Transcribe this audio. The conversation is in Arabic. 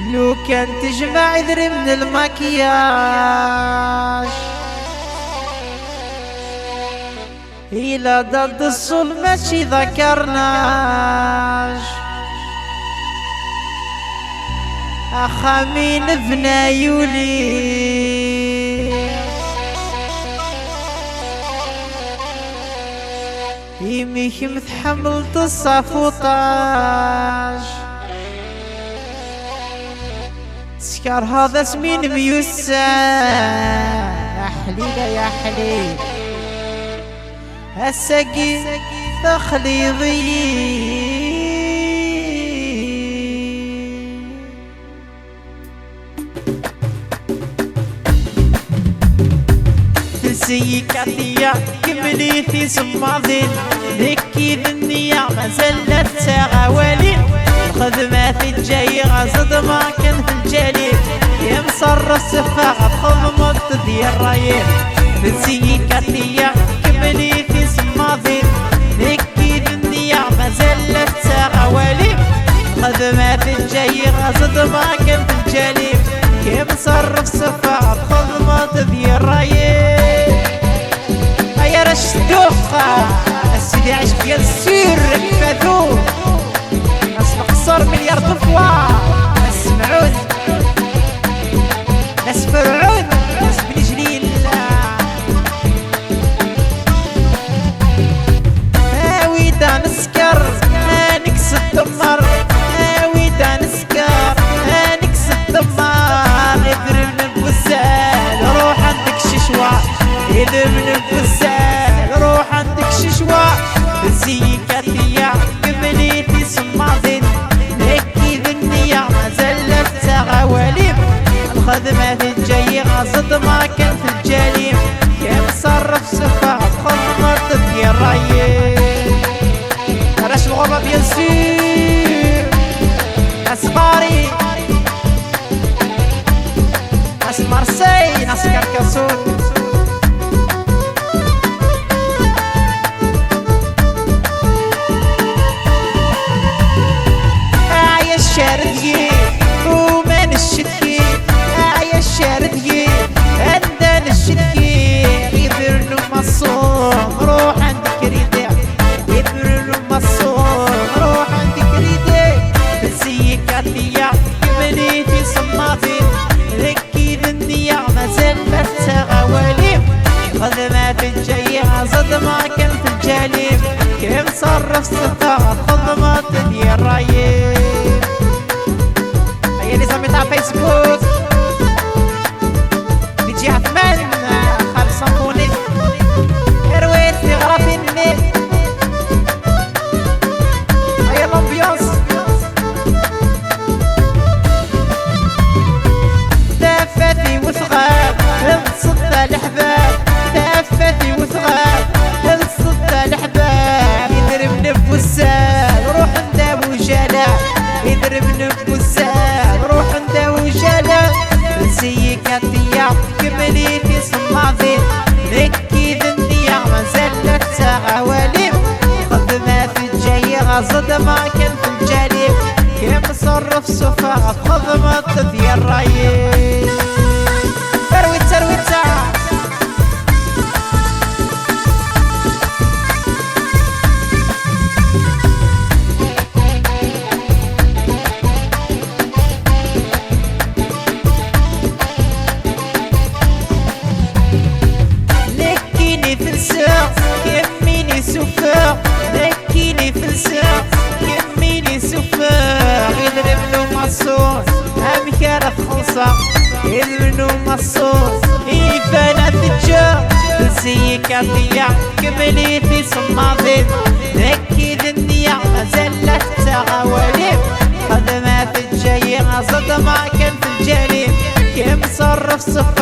لو كان تجمع عذري من المكياج إلى ضد الصل ماشي ذكرناش أخا مين بنايولي يميك متحملت الصفوطاج سكر هذا سمين ميوسا يا حليلة يا حليل السقي تخليضي تسيكاتيا كمليتي سماضين ذكي ذنيا ما زلت ساغوالين الخدمات الجاية غصد ما كنت الجليل يا مصرف سفاغ خضمت ذي الرايين تسيكاتيا كمليتي سماضين ذكي ذنيا ما زلت ساغوالين الخدمات الجاية غصد ما كنت الجليل يا مصرف سفاغ خضمت ذي الرايين يا رش دوخة السيدي عيش في السير الفادو ناس مقصر مليار طفوة ناس معود ناس فرعون ناس بن جليل ويدا نسكر نكس الدمر ويدا نسكر نكس الدمر يدر من البوسال روح عندك ششوة يدر من البوسال روح عندك ششوة بزيكاتيا كمليتي سماضين هكي ذنيا ما زلت ساغواليم الخدمات الجاية غصد ما كنت الجليم يا مصرف سفاح خضمت في الرايين راش الغربة بيسير ناس باري ناس مارسي ناس كاركاسون الشاردية ومن الشتكي يا الشاردية عندنا الشتكي يبرنو مصوم روح عندك ريدي يبرنو مصوم روح عندك ريدي بزيكاتيا كمليتي سماطين ذكي ذنيا ما زلت ساغواليم خدمات الجاية غصد ما كنت الجليم كيف صرف صفاغ خدمات ذي الرايين اللي سميت على فيسبوك بيجي عثمان خالد صنبوني ارويت في غرف النت هيا الامبيونس دافتي وثغاب انصد الحباب دافتي وثغاب انصد الحباب يضربني بوسال روح نداوي جلال يضربني بوسال روح نداوي جلال بزيكاتيا كمليتي سماضين ذكي ذنيا ما زلت ساغواليم خدمات الجاية غصد ما كنت الجليم كيف مصرف سفاغ خدمات ذي الرايين ترويتا كميني سفاق ذكيني في الساق كميني سفاق يضرب له مصوص أمكار خلصة يضرب له مصوص يفانا تجار بزيكاتيا كمليتي سماضين ذكي ذنيا ما زلت ساغواليم خدمات الجاية غصد ما كنت الجليم كيف مصرف صفاق